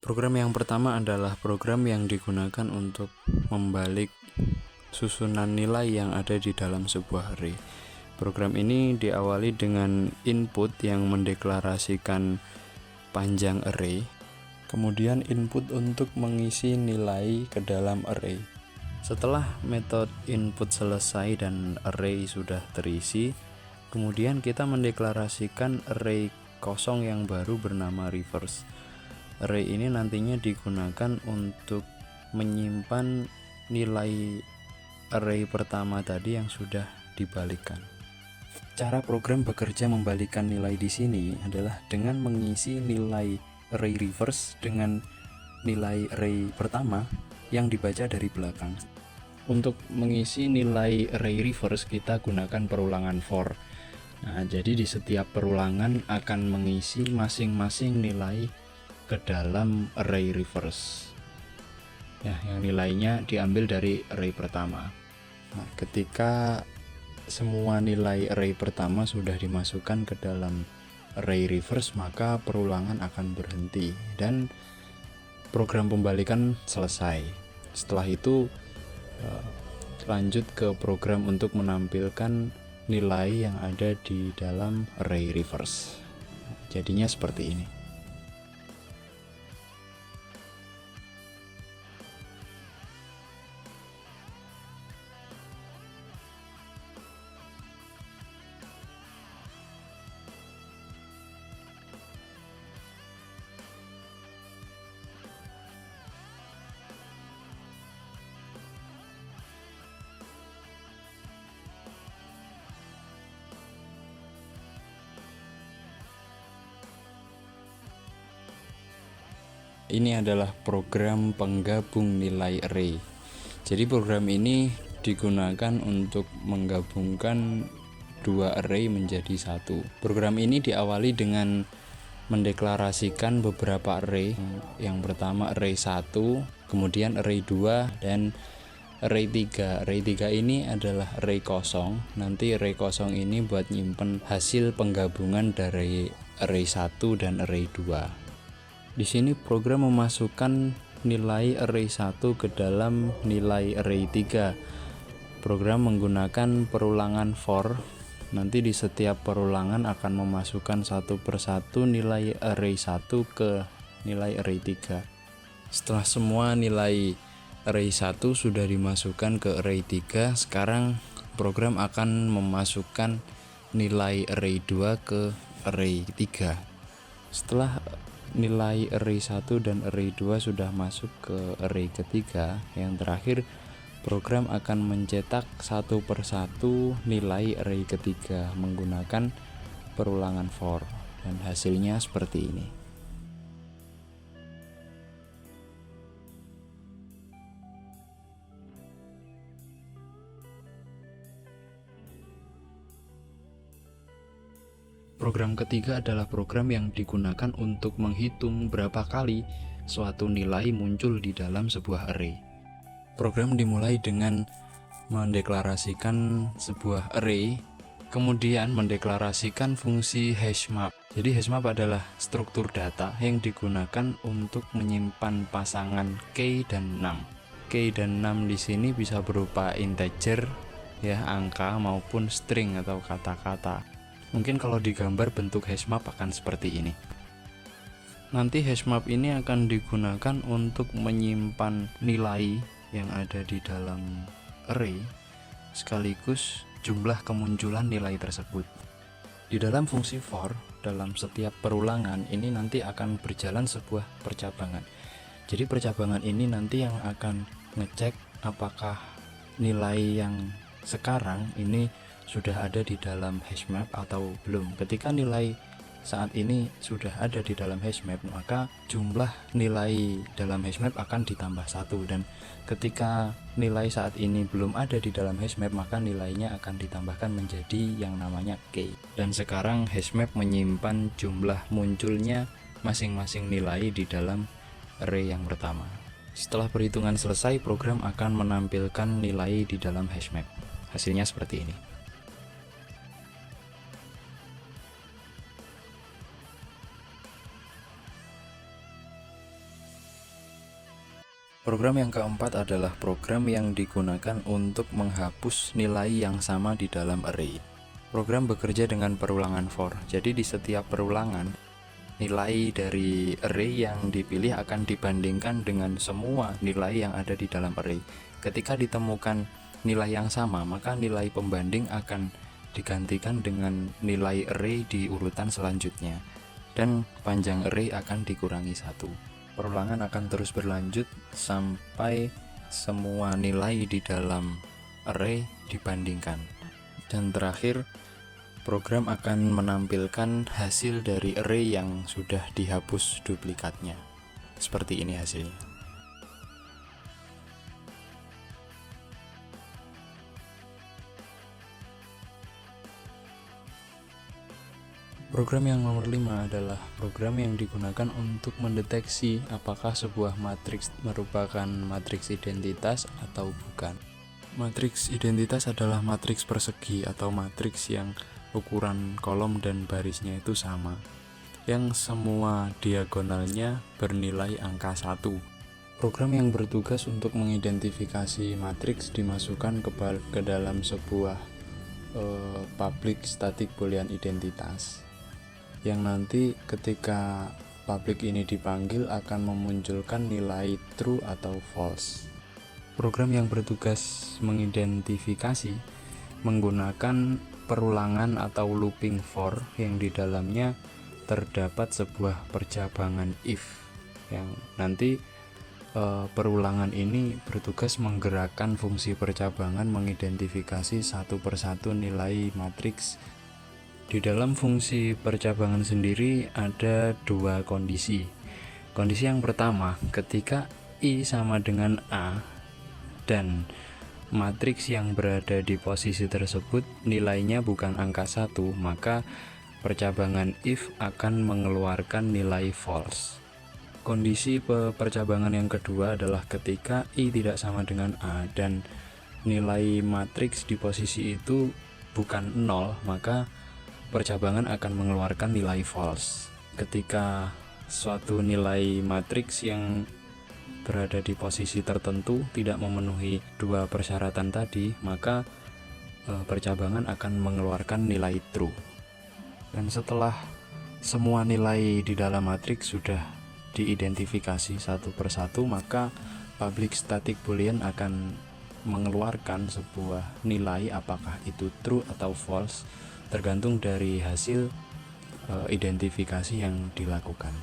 Program yang pertama adalah program yang digunakan untuk membalik susunan nilai yang ada di dalam sebuah array. Program ini diawali dengan input yang mendeklarasikan panjang array, kemudian input untuk mengisi nilai ke dalam array. Setelah metode input selesai dan array sudah terisi, kemudian kita mendeklarasikan array kosong yang baru bernama reverse. Array ini nantinya digunakan untuk menyimpan nilai array pertama tadi yang sudah dibalikkan. Cara program bekerja membalikkan nilai di sini adalah dengan mengisi nilai array reverse dengan nilai array pertama yang dibaca dari belakang. Untuk mengisi nilai array reverse kita gunakan perulangan for. Nah, jadi di setiap perulangan akan mengisi masing-masing nilai ke dalam array reverse ya, yang nilainya diambil dari array pertama. Nah, ketika semua nilai array pertama sudah dimasukkan ke dalam array reverse, maka perulangan akan berhenti dan program pembalikan selesai. Setelah itu lanjut ke program untuk menampilkan nilai yang ada di dalam array reverse. Jadinya seperti ini. Ini adalah program penggabung nilai array. Jadi program ini digunakan untuk menggabungkan dua array menjadi satu. Program ini diawali dengan mendeklarasikan beberapa array. Yang pertama array 1, kemudian array 2 dan array 3. Array 3 ini adalah array kosong. Nanti array kosong ini buat nyimpen hasil penggabungan dari array 1 dan array 2. Di sini program memasukkan nilai array 1 ke dalam nilai array 3. Program menggunakan perulangan for. Nanti di setiap perulangan akan memasukkan satu persatu nilai array 1 ke nilai array 3. Setelah semua nilai array 1 sudah dimasukkan ke array 3, sekarang program akan memasukkan nilai array 2 ke array 3. Setelah nilai array 1 dan array 2 sudah masuk ke array ketiga, yang terakhir program akan mencetak satu persatu nilai array ketiga menggunakan perulangan for, dan hasilnya seperti ini. Program ketiga adalah program yang digunakan untuk menghitung berapa kali suatu nilai muncul di dalam sebuah array. Program dimulai dengan mendeklarasikan sebuah array, kemudian mendeklarasikan fungsi hashmap. Jadi hashmap adalah struktur data yang digunakan untuk menyimpan pasangan key dan num. Key dan num di sini bisa berupa integer, ya, angka maupun string atau kata-kata. Mungkin kalau digambar bentuk hashmap akan seperti ini. Nanti hashmap ini akan digunakan untuk menyimpan nilai yang ada di dalam array sekaligus jumlah kemunculan nilai tersebut. Di dalam fungsi for, dalam setiap perulangan ini nanti akan berjalan sebuah percabangan. Jadi percabangan ini nanti yang akan ngecek apakah nilai yang sekarang ini sudah ada di dalam hashmap atau belum. Ketika nilai saat ini sudah ada di dalam hashmap, maka jumlah nilai dalam hashmap akan ditambah 1, dan ketika nilai saat ini belum ada di dalam hashmap, maka nilainya akan ditambahkan menjadi yang namanya key. Dan sekarang hashmap menyimpan jumlah munculnya masing-masing nilai di dalam array yang pertama. Setelah perhitungan selesai, program akan menampilkan nilai di dalam hashmap. Hasilnya seperti ini. Program yang keempat adalah program yang digunakan untuk menghapus nilai yang sama di dalam array. Program bekerja dengan perulangan for, jadi di setiap perulangan, nilai dari array yang dipilih akan dibandingkan dengan semua nilai yang ada di dalam array. Ketika ditemukan nilai yang sama, maka nilai pembanding akan digantikan dengan nilai array di urutan selanjutnya, dan panjang array akan dikurangi 1. Perulangan akan terus berlanjut sampai semua nilai di dalam array dibandingkan. Dan terakhir, program akan menampilkan hasil dari array yang sudah dihapus duplikatnya. Seperti ini hasilnya. Program yang nomor 5 adalah program yang digunakan untuk mendeteksi apakah sebuah matriks merupakan matriks identitas atau bukan. Matriks identitas adalah matriks persegi atau matriks yang ukuran kolom dan barisnya itu sama, yang semua diagonalnya bernilai angka 1. Program yang bertugas untuk mengidentifikasi matriks dimasukkan ke dalam sebuah public static boolean identitas, yang nanti ketika public ini dipanggil akan memunculkan nilai true atau false. Program yang bertugas mengidentifikasi menggunakan perulangan atau looping for yang di dalamnya terdapat sebuah percabangan if, yang nanti perulangan ini bertugas menggerakkan fungsi percabangan mengidentifikasi satu persatu nilai matriks. Di dalam fungsi percabangan sendiri ada dua kondisi. Kondisi yang pertama, ketika I sama dengan A dan matriks yang berada di posisi tersebut nilainya bukan angka 1, maka percabangan if akan mengeluarkan nilai false. Kondisi percabangan yang kedua adalah ketika I tidak sama dengan A dan nilai matriks di posisi itu bukan 0, maka percabangan akan mengeluarkan nilai false. Ketika suatu nilai matriks yang berada di posisi tertentu tidak memenuhi dua persyaratan tadi, maka percabangan akan mengeluarkan nilai true. Dan setelah semua nilai di dalam matriks sudah diidentifikasi satu persatu, maka public static boolean akan mengeluarkan sebuah nilai apakah itu true atau false, tergantung dari hasil identifikasi yang dilakukan.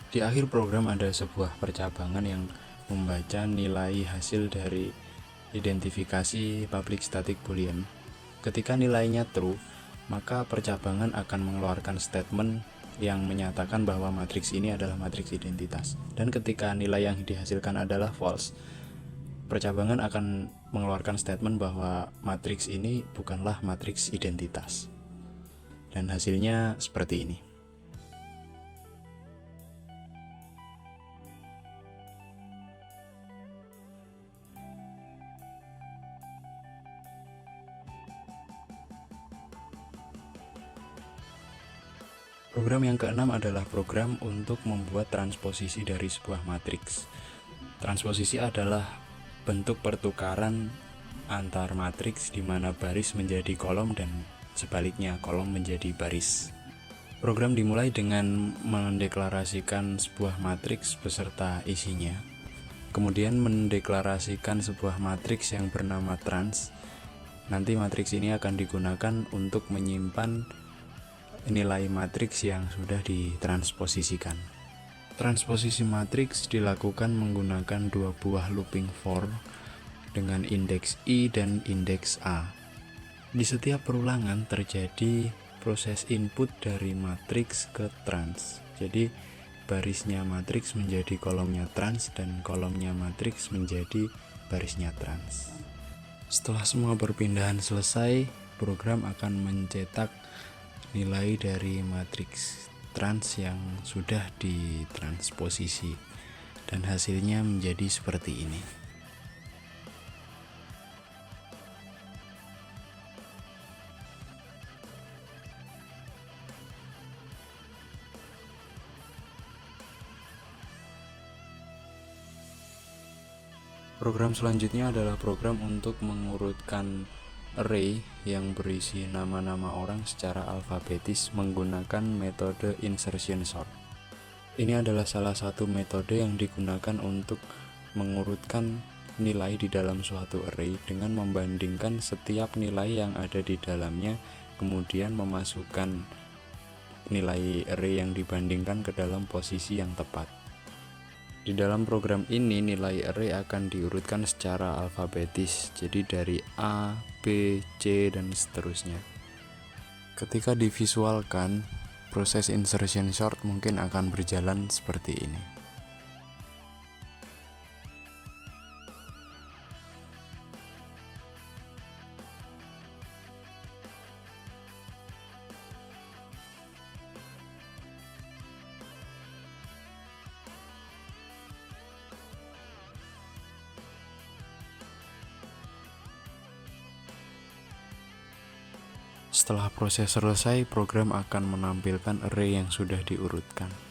Di akhir program ada sebuah percabangan yang membaca nilai hasil dari identifikasi public static boolean. Ketika nilainya true, maka percabangan akan mengeluarkan statement yang menyatakan bahwa matriks ini adalah matriks identitas. Dan ketika nilai yang dihasilkan adalah false, percabangan akan mengeluarkan statement bahwa matriks ini bukanlah matriks identitas. Dan hasilnya seperti ini. Program yang keenam adalah program untuk membuat transposisi dari sebuah matriks. Transposisi adalah bentuk pertukaran antar matriks di mana baris menjadi kolom dan sebaliknya kolom menjadi baris. Program dimulai dengan mendeklarasikan sebuah matriks beserta isinya, kemudian mendeklarasikan sebuah matriks yang bernama trans. Nanti matriks ini akan digunakan untuk menyimpan nilai matriks yang sudah ditransposisikan. Transposisi matriks dilakukan menggunakan dua buah looping for dengan indeks I dan indeks A. Di setiap perulangan terjadi proses input dari matriks ke trans. Jadi barisnya matriks menjadi kolomnya trans dan kolomnya matriks menjadi barisnya trans. Setelah semua perpindahan selesai, program akan mencetak nilai dari matriks trans yang sudah ditransposisi dan hasilnya menjadi seperti ini. Program selanjutnya adalah program untuk mengurutkan array yang berisi nama-nama orang secara alfabetis menggunakan metode insertion sort. Ini adalah salah satu metode yang digunakan untuk mengurutkan nilai di dalam suatu array dengan membandingkan setiap nilai yang ada di dalamnya, kemudian memasukkan nilai array yang dibandingkan ke dalam posisi yang tepat. Di dalam program ini nilai array akan diurutkan secara alfabetis, jadi dari A, B, C, dan seterusnya. Ketika divisualkan, proses insertion sort mungkin akan berjalan seperti ini. Setelah proses selesai, program akan menampilkan array yang sudah diurutkan.